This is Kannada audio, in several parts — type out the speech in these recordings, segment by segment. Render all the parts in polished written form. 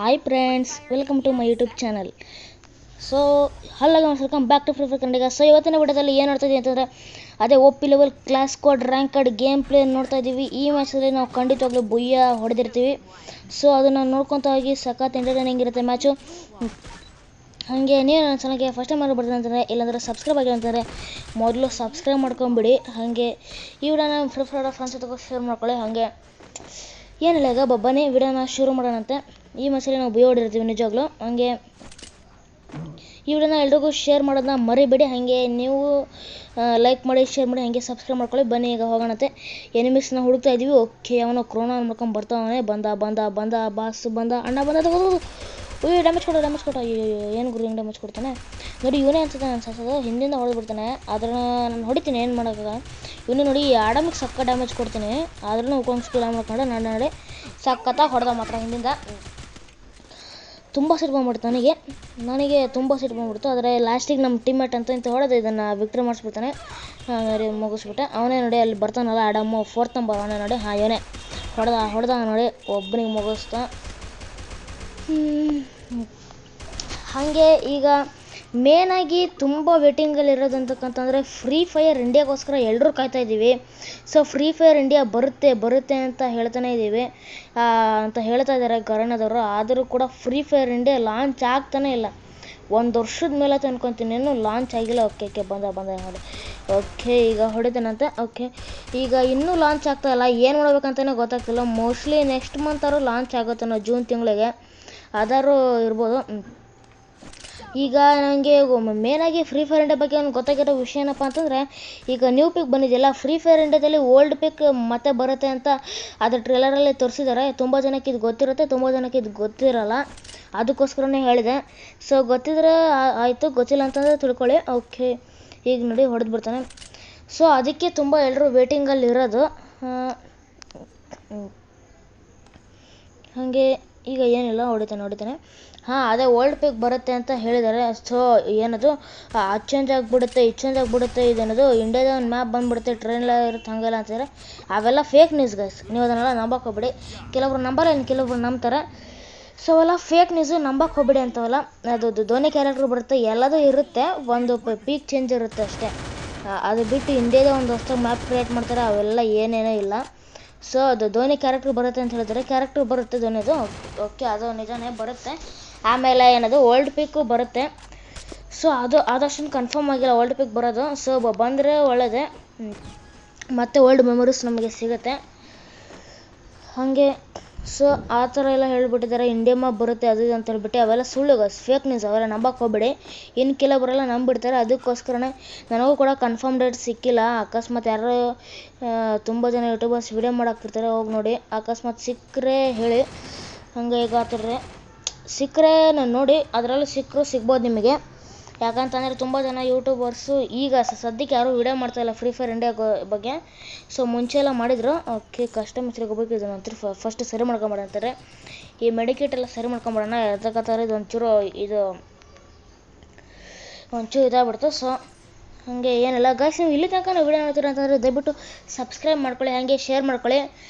Hi friends, welcome to my YouTube channel. So hello guys, welcome back to free fire Kannadiga. So ಇವತ್ತಿನ ವಿಡಿಯೋದಲ್ಲಿ ಏನು ನೋಡ್ತಾ ಇದ್ದೀವಿ ಅಂತಂದರೆ ಅದೇ OP level class code rank card game play ನೋಡ್ತಾ ಇದ್ದೀವಿ. ಈ ಮ್ಯಾಚಲ್ಲಿ ನಾವು ಖಂಡಿತವಾಗ್ಲೂ ಬುಯ್ಯ ಹೊಡೆದಿರ್ತೀವಿ. ಸೊ ಅದನ್ನು ನೋಡ್ಕೊತಾ ಹೋಗಿ ಸಖತ್ ಎಂಟರ್ಟೈನಿಂಗ್ ಇರುತ್ತೆ ಮ್ಯಾಚು. ಹಾಗೆ ನೀವು ನನ್ನ ಚಾನಲ್ಗೆ ಫಸ್ಟ್ ಟೈಮ್ ಮಾಡಿಬಿಡ್ತೀನಿ ಅಂತಂದರೆ, ಇಲ್ಲಾಂದರೆ ಸಬ್ಸ್ಕ್ರೈಬ್ ಆಗಿಲ್ಲ ಅಂತಂದರೆ ಮೊದಲು ಸಬ್ಸ್ಕ್ರೈಬ್ ಮಾಡ್ಕೊಂಬಿಡಿ. ಹಾಗೆ ಈ ವಿಡಿಯೋನ ಫ್ರೀ ಫೈರ್ ಫ್ರೆಂಡ್ಸ್ ಜೊತೆ ಶೇರ್ ಮಾಡ್ಕೊಳ್ಳಿ. ಹಾಗೆ ಏನಿಲ್ಲ, ಈಗ ಬನ್ನಿ ವಿಡಿಯೋನ ಶುರು ಮಾಡೋಣಂತೆ. ಈ ಮ್ಯಾಚಲ್ಲಿ ನಾವು ಬುಯ್ಯ ಹೊಡಿರ್ತೀವಿ ನಿಜವಾಗ್ಲೂ. ಹಾಗೆ ಈ ವಿಡಿಯೋನ ಎಲ್ರಿಗೂ ಶೇರ್ ಮಾಡೋದನ್ನ ಮರಿಬೇಡಿ. ಹಾಗೆ ನೀವು ಲೈಕ್ ಮಾಡಿ, ಶೇರ್ ಮಾಡಿ, ಹಾಗೆ ಸಬ್ಸ್ಕ್ರೈಬ್ ಮಾಡ್ಕೊಳ್ಳಿ. ಬನ್ನಿ ಈಗ ಹೋಗೋಣಂತೆ. ಎನಿಮಿಕ್ಸ್ನ ಹುಡುಕ್ತಾ ಇದ್ದೀವಿ. ಓಕೆ, ಅವನು ಕ್ರೋನ ಮಾಡ್ಕೊಂಡು ಬರ್ತಾವನೆ. ಬಂದ ಬಾಸ್ ಬಂದ, ಅಣ್ಣ ಬಂದ, ತಗೋದು. ಅಯ್ಯೋ ಡ್ಯಾಮೇಜ್ ಕೊಟ್ಟು ಅಯ್ಯೋ ಏನು ಗುರು, ಹಿಂಗೆ ಡ್ಯಾಮೇಜ್ ಕೊಡ್ತಾನೆ ನೋಡಿ. ಇವನೇ ಅನ್ಸುತ್ತೆ ನಾನು ಸಾಸೋದು, ಹಿಂದಿಂದ ಹೊಡೆದ್ಬಿಡ್ತಾನೆ. ಆದ್ರೆ ನಾನು ಹೊಡಿತೀನಿ, ಏನು ಮಾಡೋಕ್ಕಾಗ. ಇವನು ನೋಡಿ ಆಡಮಿಗೆ ಸಕ್ಕ ಡ್ಯಾಮೇಜ್ ಕೊಡ್ತೀನಿ, ಆದ್ರೂ ಉಳ್ಕೊಂಡು ಸ್ಪೀಡ್ ಮಾಡ್ಕೊಂಡು ನೋಡಿ ಸಕ್ಕತ್ತಾಗಿ ಹೊಡೆದ ಮಾತ್ರ ಹಿಂದಿಂದ. ತುಂಬ ಸಿಟ್ಟು ಬಂದ್ಬಿಡ್ತು ನನಗೆ ತುಂಬ ಸಿಟ್ಟು ಬಂದ್ಬಿಡ್ತು. ಆದರೆ ಲಾಸ್ಟಿಗೆ ನಮ್ಮ ಟೀಮ್ಮೇಟ್ ಅಂತ ಇಂತ ಹೊಡೆದು ಇದನ್ನು ವಿಕ್ಟ್ರಿ ಮಾಡಿಸ್ಬಿಡ್ತಾನೆ. ಮುಗಿಸ್ಬಿಟ್ಟೆ. ಅವನೇ ನೋಡಿ ಅಲ್ಲಿ ಬರ್ತಾನಲ್ಲ ಆಡಮ್ಮು, 4th ನಂಬರ್ ಅವನೇ ನೋಡಿ. ಹಾಂ, ಇವನೇ ಹೊಡೆದ ನೋಡಿ, ಒಬ್ಬನಿಗೆ ಮುಗಿಸ್ತಾ. ಹಾಗೆ ಈಗ ಮೇನಾಗಿ ತುಂಬ ವೇಟಿಂಗಲ್ಲಿ ಇರೋದಂತಕ್ಕಂತಂದರೆ ಫ್ರೀ ಫೈರ್ ಇಂಡಿಯಾಗೋಸ್ಕರ ಎಲ್ಲರೂ ಕಾಯ್ತಾ ಇದ್ದೀವಿ. ಸೊ ಫ್ರೀ ಫೈರ್ ಇಂಡಿಯಾ ಬರುತ್ತೆ ಅಂತ ಹೇಳ್ತಾನೆ ಇದ್ದೀವಿ ಅಂತ ಹೇಳ್ತಾ ಇದ್ದಾರೆ ಗರಣದವರು. ಆದರೂ ಕೂಡ ಫ್ರೀ ಫೈರ್ ಇಂಡಿಯಾ ಲಾಂಚ್ ಆಗ್ತಾನೆ ಇಲ್ಲ. 1 ವರ್ಷದ ಮೇಲೆ ಅನ್ಕೊತೀನಿ, ಇನ್ನೂ ಲಾಂಚ್ ಆಗಿಲ್ಲ. ಓಕೆ ಬಂದ ನೋಡಿ. ಓಕೆ, ಈಗ ಹೊಡಿತಾನಂತೆ. ಓಕೆ, ಈಗ ಇನ್ನೂ ಲಾಂಚ್ ಆಗ್ತಾ ಇಲ್ಲ, ಏನು ಮಾಡ್ಬೇಕಂತಲೇ ಗೊತ್ತಾಗ್ತಿಲ್ಲ. ಮೋಸ್ಟ್ಲಿ ನೆಕ್ಸ್ಟ್ ಮಂತಾರು ಲಾಂಚ್ ಆಗುತ್ತೆ, ನಾವು ಜೂನ್ ತಿಂಗಳಿಗೆ ಅದಾರು ಇರ್ಬೋದು. ಈಗ ನನಗೆ ಮೇನಾಗಿ ಫ್ರೀ ಫೈರ್ ಇಂಡಿಯಾ ಬಗ್ಗೆ ಒಂದು ಗೊತ್ತಾಗಿರೋ ವಿಷಯ ಏನಪ್ಪ ಅಂತಂದರೆ, ಈಗ ನ್ಯೂ ಪಿಕ್ ಬಂದಿದೆಯಲ್ಲ, ಫ್ರೀ ಫೈರ್ ಇಂಡಿಯಾದಲ್ಲಿ ಓಲ್ಡ್ ಪಿಕ್ ಮತ್ತೆ ಬರುತ್ತೆ ಅಂತ ಅದರ ಟ್ರೇಲರಲ್ಲಿ ತೋರಿಸಿದ್ದಾರೆ. ತುಂಬ ಜನಕ್ಕೆ ಇದು ಗೊತ್ತಿರುತ್ತೆ, ತುಂಬ ಜನಕ್ಕೆ ಇದು ಗೊತ್ತಿರಲ್ಲ. ಅದಕ್ಕೋಸ್ಕರನೇ ಹೇಳಿದೆ. ಸೊ ಗೊತ್ತಿದ್ರೆ ಆಯಿತು, ಗೊತ್ತಿಲ್ಲ ಅಂತಂದರೆ ತಿಳ್ಕೊಳ್ಳಿ. ಓಕೆ, ಈಗ ನೋಡಿ ಹೊಡೆದು ಬಿಡ್ತಾನೆ. ಸೊ ಅದಕ್ಕೆ ತುಂಬ ಎಲ್ಲರೂ ವೇಟಿಂಗಲ್ಲಿ ಇರೋದು. ಹಾಗೆ ಈಗ ಏನಿಲ್ಲ, ಹೊಡಿತಾನೆ. ಹಾಂ, ಅದೇ ಓಲ್ಡ್ ಪಿಕ್ ಬರುತ್ತೆ ಅಂತ ಹೇಳಿದ್ದಾರೆ. ಸೊ ಏನದು ಚೇಂಜ್ ಆಗಿಬಿಡುತ್ತೆ ಇದೇನದು ಇಂಡಿಯಾದ ಒಂದು ಮ್ಯಾಪ್ ಬಂದುಬಿಡುತ್ತೆ, ಟ್ರೈನೆಲ್ಲ ಇರುತ್ತೆ ಹಂಗೆಲ್ಲ ಅಂತಿದ್ದಾರೆ. ಅವೆಲ್ಲ ಫೇಕ್ ನ್ಯೂಸ್ ಗೈಸ್, ನೀವು ಅದನ್ನೆಲ್ಲ ನಂಬಕ್ಕೆ ಹೋಗ್ಬೇಡಿ. ಕೆಲವರು ನಂಬಲ್ಲ, ಇನ್ನು ಕೆಲವರು ನಂಬ್ತಾರೆ. ಸೊ ಅವೆಲ್ಲ ಫೇಕ್ ನ್ಯೂಸು, ನಂಬಕ್ಕೆ ಹೋಗ್ಬೇಡಿ ಅಂತವಲ್ಲ. ಅದು ಧೋನಿ ಕ್ಯಾರೆಕ್ಟರ್ ಬರುತ್ತೆ, ಎಲ್ಲದೂ ಇರುತ್ತೆ, ಒಂದು ಪೀಕ್ ಚೇಂಜ್ ಇರುತ್ತೆ ಅಷ್ಟೇ. ಅದು ಬಿಟ್ಟು ಇಂಡಿಯಾದ ಒಂದು ಹೊಸ ಮ್ಯಾಪ್ ಕ್ರಿಯೇಟ್ ಮಾಡ್ತಾರೆ, ಅವೆಲ್ಲ ಏನೇನೋ ಇಲ್ಲ. ಸೊ ಅದು ಧೋನಿ ಕ್ಯಾರೆಕ್ಟರ್ ಬರುತ್ತೆ ಅಂತ ಹೇಳಿದರೆ, ಕ್ಯಾರೆಕ್ಟರ್ ಬರುತ್ತೆ ಧೋನಿದು. ಓಕೆ, ಅದು ನಿಜಾನೇ ಬರುತ್ತೆ. ಆಮೇಲೆ ಏನದು ಓಲ್ಡ್ ಪಿಕ್ಕು ಬರುತ್ತೆ. ಸೊ ಅದು ಆದಷ್ಟು ಕನ್ಫರ್ಮ್ ಆಗಿಲ್ಲ ಓಲ್ಡ್ ಪಿಕ್ ಬರೋದು. ಸೊ ಬಂದರೆ ಒಳ್ಳೆಯದೇ, ಮತ್ತು ಓಲ್ಡ್ ಮೆಮೊರೀಸ್ ನಮಗೆ ಸಿಗುತ್ತೆ. ಹಾಗೆ ಸೊ ಆ ಥರ ಎಲ್ಲ ಹೇಳ್ಬಿಟ್ಟಿದ್ದಾರೆ. ಇಂಡಿಯಾ ಮ್ಯಾಪ್ ಬರುತ್ತೆ ಅದು ಇದು ಅಂತ ಹೇಳ್ಬಿಟ್ಟು, ಅವೆಲ್ಲ ಸುಳ್ಳು ಫೇಕ್ ನ್ಯೂಸ್, ಅವೆಲ್ಲ ನಂಬಕ್ಕೆ ಹೋಗ್ಬೇಡಿ. ಇನ್ನು ಕೆಲವರೆಲ್ಲ ನಂಬಿಡ್ತಾರೆ. ಅದಕ್ಕೋಸ್ಕರನೇ ನನಗೂ ಕೂಡ ಕನ್ಫರ್ಮ್ ಡೇಟ್ ಸಿಕ್ಕಿಲ್ಲ. ಅಕಸ್ಮಾತ್ ಯಾರು ತುಂಬ ಜನ ಯೂಟ್ಯೂಬರ್ಸ್ ವಿಡಿಯೋ ಮಾಡಾಕ್ತಿರ್ತಾರೆ, ಹೋಗಿ ನೋಡಿ. ಅಕಸ್ಮಾತ್ ಸಿಕ್ಕರೆ ಹೇಳಿ. ಹಾಗೆ ಈಗ ಆ ಥರ ಸಿಕ್ಕರೆ ನಾನು ನೋಡಿ, ಅದರಲ್ಲೂ ಸಿಗ್ಬೋದು ನಿಮಗೆ. ಯಾಕಂತಂದರೆ ತುಂಬ ಜನ ಯೂಟ್ಯೂಬರ್ಸು ಈಗ ಸದ್ಯಕ್ಕೆ ಯಾರೂ ವಿಡಿಯೋ ಮಾಡ್ತಾಯಿಲ್ಲ ಫ್ರೀ ಫೈರ್ ಇಂಡಿಯಾ ಬಗ್ಗೆ. ಸೊ ಮುಂಚೆ ಎಲ್ಲ ಮಾಡಿದರು. ಓಕೆ, ಕಸ್ಟಮರ್ಸ್ಗೆ ಹೋಗ್ಬೇಕು, ಇದನ್ನು ಒಂಚೂರು ಫಸ್ಟ್ ಸರಿ ಮಾಡ್ಕೊಂಬಿಡ ಅಂತಾರೆ. ಈ ಮೆಡಿಕೇಟ್ ಎಲ್ಲ ಸರಿ ಮಾಡ್ಕೊಂಬಿಡೋಣ, ಎದಕ್ಕಂತಾರೆ ಇದು ಒಂಚೂರು ಇದಾಗ್ಬಿಡ್ತು. ಸೊ ಹಾಗೆ ಏನಿಲ್ಲ ಗೈಸ್, ನೀವು ಇಲ್ಲಿ ತನಕ ನಾವು ವಿಡಿಯೋ ನೋಡ್ತೀರ ಅಂತಂದರೆ ದಯವಿಟ್ಟು ಸಬ್ಸ್ಕ್ರೈಬ್ ಮಾಡ್ಕೊಳ್ಳಿ, ಹಾಗೆ ಶೇರ್ ಮಾಡ್ಕೊಳ್ಳಿ.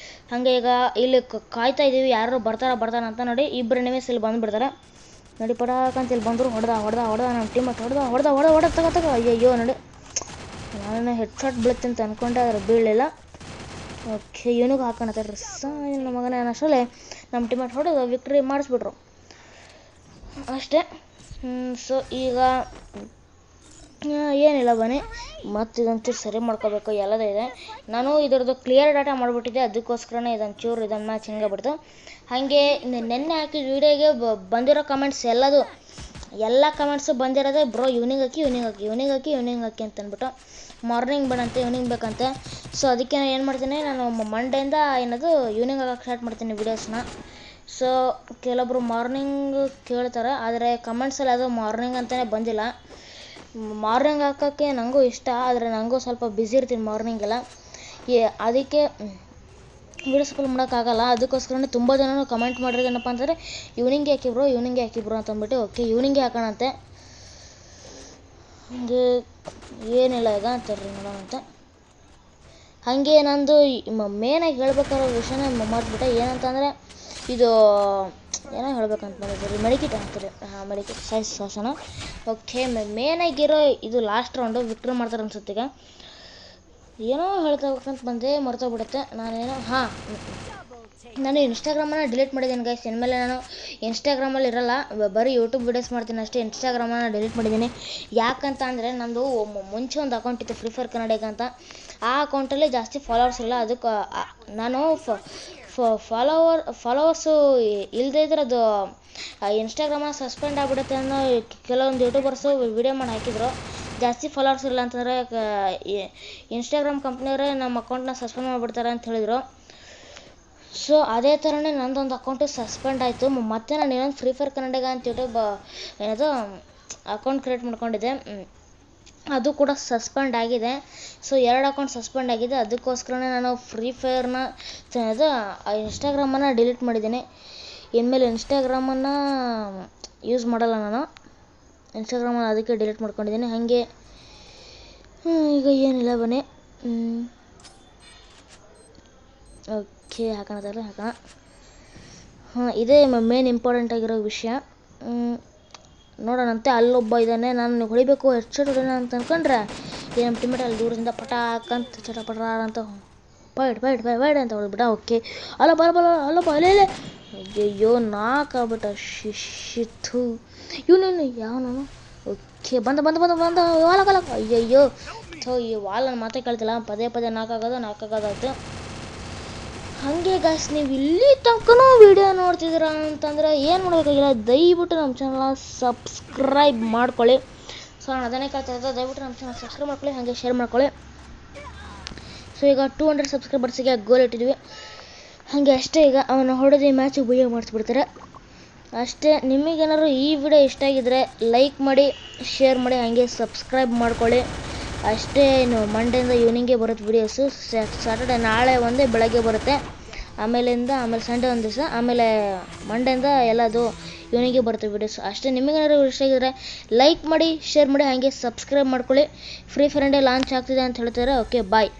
ಹಾಗೆ ಈಗ ಇಲ್ಲಿ ಕಾಯ್ತಾ ಇದ್ದೀವಿ, ಯಾರು ಬರ್ತಾರ ಅಂತ ನೋಡಿ. ಇಬ್ಬರು ಎನಿಮೀಸ್ ಇಲ್ಲಿ ಬಂದುಬಿಡ್ತಾರೆ ನೋಡಿ. ಪಟಾಕಂತ ಇಲ್ಲಿ ಬಂದರು, ಹೊಡೆದ ನಮ್ಮ ಟೀಮ್ ಹೊಡೆದ ತಗೋ. ಅಯ್ಯೋ ನೋಡಿ, ನಾನು ಹೆಡ್ ಶಾಟ್ ಬೀಳುತ್ತೆ ಅಂತ ಅಂದ್ಕೊಂಡೆ, ಆದರೆ ಬೀಳಲಿಲ್ಲ. ಓಕೆ, ಇವನಿಗೂ ಹಾಕೋಣತ್ತಾರೆ ನಮ್ಮ ಮಗನೇ ಅನ್ನೋಷ್ಟರಲ್ಲೇ ನಮ್ಮ ಟೀಮೇಟ್ ಹೊಡೆದು ವಿಕ್ಟ್ರಿ ಮಾಡಿಸ್ಬಿಟ್ರು ಅಷ್ಟೇ. ಸೊ ಈಗ ಏನಿಲ್ಲ, ಬನ್ನಿ ಮತ್ತು ಇದೊಂಚೂರು ಸರಿ ಮಾಡ್ಕೋಬೇಕು, ಎಲ್ಲದೇ ಇದೆ. ನಾನು ಇದರದ್ದು ಕ್ಲಿಯರ್ ಡಾಟಾ ಮಾಡಿಬಿಟ್ಟಿದ್ದೆ, ಅದಕ್ಕೋಸ್ಕರನೇ ಇದೊಂದು ಮ್ಯಾಚ್ ಹಿಂಗಾಗ್ಬಿಡ್ತು. ಹಾಗೆ ನೆನ್ನೆ ಹಾಕಿದ ವೀಡಿಯೋಗೆ ಬಂದಿರೋ ಕಮೆಂಟ್ಸ್ ಎಲ್ಲ ಕಮೆಂಟ್ಸು ಬಂದಿರೋದೇ ಬ್ರೋ ಈವ್ನಿಂಗ್ ಹಾಕಿ ಅಂತ ಅಂದ್ಬಿಟ್ಟು. ಮಾರ್ನಿಂಗ್ ಬೇಡಂತೆ, ಈವ್ನಿಂಗ್ ಬೇಕಂತೆ. ಸೊ ಅದಕ್ಕೆ ನಾನು ಏನು ಮಾಡ್ತೀನಿ, ನಾನು ಮಂಡೆಯಿಂದ ಏನದು ಈವ್ನಿಂಗ್ ಹಾಕಕ್ಕೆ ಸ್ಟಾರ್ಟ್ ಮಾಡ್ತೀನಿ ವೀಡಿಯೋಸ್ನ. ಸೊ ಕೆಲವೊಬ್ರು ಮಾರ್ನಿಂಗ್ ಕೇಳ್ತಾರೆ, ಆದರೆ ಕಮೆಂಟ್ಸಲ್ಲಿ ಅದು ಮಾರ್ನಿಂಗ್ ಅಂತಲೇ ಬಂದಿಲ್ಲ. ಮಾರ್ನಿಂಗ್ ಹಾಕೋಕ್ಕೆ ನನಗೂ ಇಷ್ಟ, ಆದರೆ ನನಗೂ ಸ್ವಲ್ಪ ಬ್ಯುಸಿ ಇರ್ತೀನಿ ಮಾರ್ನಿಂಗೆಲ್ಲ. ಅದಕ್ಕೆ ವೀಡಿಯೋಸ್ ಕಾಲ್ ಮಾಡೋಕ್ಕಾಗಲ್ಲ. ಅದಕ್ಕೋಸ್ಕರನೇ ತುಂಬ ಜನನು ಕಮೆಂಟ್ ಮಾಡಿರೋದೇನಪ್ಪ ಅಂತಂದರೆ ಈವ್ನಿಂಗ್ಗೆ ಹಾಕಿಬ್ರು ಅಂತ ಅಂದ್ಬಿಟ್ಟು. ಓಕೆ, ಈವ್ನಿಂಗ್ಗೆ ಹಾಕೋಣಂತೆ. ಹಂಗೆ ಏನಿಲ್ಲ, ಈಗ ಅಂತಾರ್ರಿ ನೋಡೋಣಂತೆ. ಹಾಗೆ ನಂದು ಮೇನಾಗಿ ಹೇಳ್ಬೇಕಾರೋ ವಿಷಯನೇ ಮರ್ತ್ಬಿಟ್ಟೆ. ಏನಂತಂದರೆ ಇದು ಏನೋ ಹೇಳ್ಬೇಕಂತ ಮಾಡಿದ್ರಿ, ಮೆಡಿಕೇಟ್ ಅಂತಾರೆ. ಹಾಂ, ಮೆಡಿಕೇಟ್ ಸೈಜ್ ಶಾಸನ. ಓಕೆ, ಮೇನಾಗಿರೋ ಇದು ಲಾಸ್ಟ್ ರೌಂಡು ವಿಕ್ಟ್ರಿ ಮಾಡ್ತಾರೆ ಅನ್ಸುತ್ತೆ. ಈಗ ಏನೋ ಹೇಳ್ತಾಬೇಕಂತ ಬಂದೆ, ಮರ್ತೋಗ್ಬಿಡುತ್ತೆ. ನಾನೇನೋ ನಾನು ಇನ್ಸ್ಟಾಗ್ರಾಮನ್ನು ಡಿಲೀಟ್ ಮಾಡಿದ್ದೀನಿ ಗೈಸ್. ಇನ್ಮೇಲೆ ನಾನು ಇನ್ಸ್ಟಾಗ್ರಾಮಲ್ಲಿ ಇರಲ್ಲ, ಬರೀ ಯೂಟ್ಯೂಬ್ ವೀಡಿಯೋಸ್ ಮಾಡ್ತೀನಿ ಅಷ್ಟೇ. ಇನ್ಸ್ಟಾಗ್ರಾಮನ್ನು ಡಿಲೀಟ್ ಮಾಡಿದ್ದೀನಿ. ಯಾಕಂತ ಅಂದರೆ ನಂದು ಮುಂಚೆ ಒಂದು ಅಕೌಂಟ್ ಇತ್ತು, ಫ್ರೀ ಫೈರ್ ಕನ್ನಡಿಗ ಅಂತ. ಆ ಅಕೌಂಟಲ್ಲಿ ಜಾಸ್ತಿ ಫಾಲೋವರ್ಸ್ ಇಲ್ಲ. ಅದಕ್ಕೆ ನಾನು ಫಾಲೋವರ್ಸು ಇಲ್ಲದೇ ಇದ್ರೆ ಅದು ಇನ್ಸ್ಟಾಗ್ರಾಮಲ್ಲಿ ಸಸ್ಪೆಂಡ್ ಆಗಿಬಿಡುತ್ತೆ ಅನ್ನೋ ಕೆಲವೊಂದು ಯೂಟ್ಯೂಬರ್ಸು ವಿಡಿಯೋ ಮಾಡಿ ಹಾಕಿದ್ರು. ಜಾಸ್ತಿ ಫಾಲೋವರ್ಸ್ ಇಲ್ಲ ಅಂತಂದರೆ ಇನ್ಸ್ಟಾಗ್ರಾಮ್ ಕಂಪ್ನಿಯವರೇ ನಮ್ಮ ಅಕೌಂಟ್ನ ಸಸ್ಪೆಂಡ್ ಮಾಡಿಬಿಡ್ತಾರೆ ಅಂತ ಹೇಳಿದರು. ಸೊ ಅದೇ ಥರನೇ ನಂದೊಂದು ಅಕೌಂಟು ಸಸ್ಪೆಂಡ್ ಆಯಿತು. ಮತ್ತೆ ನಾನು ಇನ್ನೊಂದು ಫ್ರೀ ಫೈರ್ ಕನ್ನಡಿಗ ಅಂತ ಯೂಟ್ಯೂಬ್ ಏನದು ಅಕೌಂಟ್ ಕ್ರಿಯೇಟ್ ಮಾಡ್ಕೊಂಡಿದ್ದೆ, ಅದು ಕೂಡ ಸಸ್ಪೆಂಡ್ ಆಗಿದೆ. ಸೊ 2 ಅಕೌಂಟ್ ಸಸ್ಪೆಂಡ್ ಆಗಿದೆ. ಅದಕ್ಕೋಸ್ಕರನೇ ನಾನು ಫ್ರೀ ಫೈರ್ನ ಏನದು ಇನ್ಸ್ಟಾಗ್ರಾಮನ್ನು ಡಿಲೀಟ್ ಮಾಡಿದ್ದೀನಿ. ಇನ್ಮೇಲೆ ಇನ್ಸ್ಟಾಗ್ರಾಮನ್ನು ಯೂಸ್ ಮಾಡಲ್ಲ ನಾನು. ಇನ್ಸ್ಟಾಗ್ರಾಮನ್ನು ಅದಕ್ಕೆ ಡಿಲೀಟ್ ಮಾಡ್ಕೊಂಡಿದ್ದೀನಿ. ಹಾಗೆ ಈಗ ಏನಿಲ್ಲ, ಬನ್ನಿ ಓಕೆ ಹಾಕೋಣ. ಇದೇ ಮೇನ್ ಇಂಪಾರ್ಟೆಂಟ್ ಆಗಿರೋ ವಿಷಯ. ನೋಡೋಣಂತೆ. ಅಲ್ಲೊಬ್ಬ ಇದ್ದಾನೆ, ನಾನು ಹೊಡಿಬೇಕು ಹೆಡ್ಶಾಟ್ ಹೊಡೋಣ ಅಂತ ಅಂದ್ಕೊಂಡ್ರೆ ನಮ್ಮ ಟೀಮೇಟ್ ಅಲ್ಲಿ ದೂರದಿಂದ ಪಟಾಕಂತ ಚಟಪಟ ಅಂತ ಬೈಡ್ ಅಂತ ಹೊಡೆದ್ಬಿಟ್ಟ. ಓಕೆ, ಅಲ್ಲಪ್ಪ ಅಲ್ಲೇ ಅಯ್ಯಯ್ಯೋ, 4 ಆಗ್ಬಿಟ್ಟ. ಶಿತ್ತು ಇವನು ಯಾವನು? ಓಕೆ, ಬಂದ ವಾಲಕಲ್ಲ. ಅಯ್ಯಯ್ಯೋ, ಸೊ ಈ ವಾಲ್ ನನ್ನ ಮಾತೇ ಕೇಳ್ತಿಲ್ಲ. ಪದೇ 4 ಆಗೋದಾಯ್ತು. ಹಾಗೆ ಗಾಯ್ಸ್, ನೀವು ಇಲ್ಲಿ ತನಕನೂ ವಿಡಿಯೋ ನೋಡ್ತಿದ್ದೀರಾ ಅಂತಂದರೆ ಏನು ಮಾಡಬೇಕಾಗಿಲ್ಲ, ದಯವಿಟ್ಟು ನಮ್ಮ ಚಾನಲ್ ಸಬ್ಸ್ಕ್ರೈಬ್ ಮಾಡ್ಕೊಳ್ಳಿ. ಸೊ ನಾನು ಅದನ್ನೇ ಕೇಳ್ತಾ ಇರೋದು, ದಯವಿಟ್ಟು ನಮ್ಮ ಚಾನಲ್ ಸಬ್ಸ್ಕ್ರೈಬ್ ಮಾಡ್ಕೊಳ್ಳಿ, ಹಾಗೆ ಶೇರ್ ಮಾಡ್ಕೊಳ್ಳಿ. ಸೊ ಈಗ 200 ಸಬ್ಸ್ಕ್ರೈಬರ್ಸಿಗೆ ಗೋಲ್ ಇಟ್ಟಿದ್ವಿ. ಹಾಗೆ ಅಷ್ಟೇ, ಈಗ ಅವನು ಹೊಡೆದು ಮ್ಯಾಚಿಗೆ ವಿಡಿಯೋ ಮಾಡಿಸ್ಬಿಡ್ತಾರೆ ಅಷ್ಟೇ. ನಿಮಗೇನಾದ್ರು ಈ ವಿಡಿಯೋ ಇಷ್ಟ ಆಗಿದ್ರೆ ಲೈಕ್ ಮಾಡಿ, ಶೇರ್ ಮಾಡಿ, ಹಾಗೆ ಸಬ್ಸ್ಕ್ರೈಬ್ ಮಾಡ್ಕೊಳ್ಳಿ ಅಷ್ಟೇ. ಮಂಡೆಯಿಂದ ಈವ್ನಿಂಗೇ ಬರುತ್ತೆ ವೀಡಿಯೋಸು. ಸ್ಯಾಟರ್ಡೆ ನಾಳೆ ಒಂದೇ ಬೆಳಗ್ಗೆ ಬರುತ್ತೆ, ಆಮೇಲೆ ಸಂಡೇ ಒಂದು ದಿವಸ, ಆಮೇಲೆ ಮಂಡೆಯಿಂದ ಎಲ್ಲದು ಈವ್ನಿಂಗೇ ಬರುತ್ತೆ ವೀಡಿಯೋಸ್ ಅಷ್ಟೇ. ನಿಮಗೇನಾದ್ರು ಇಷ್ಟ ಆಗಿದ್ರೆ ಲೈಕ್ ಮಾಡಿ, ಶೇರ್ ಮಾಡಿ, ಹಾಗೆ ಸಬ್ಸ್ಕ್ರೈಬ್ ಮಾಡ್ಕೊಳ್ಳಿ. ಫ್ರೀ ಫೈರ್ ಇಂಡಿಯಾ ಲಾಂಚ್ ಆಗ್ತಿದೆ ಅಂತ ಹೇಳ್ತಾರೆ. ಓಕೆ, ಬಾಯ್.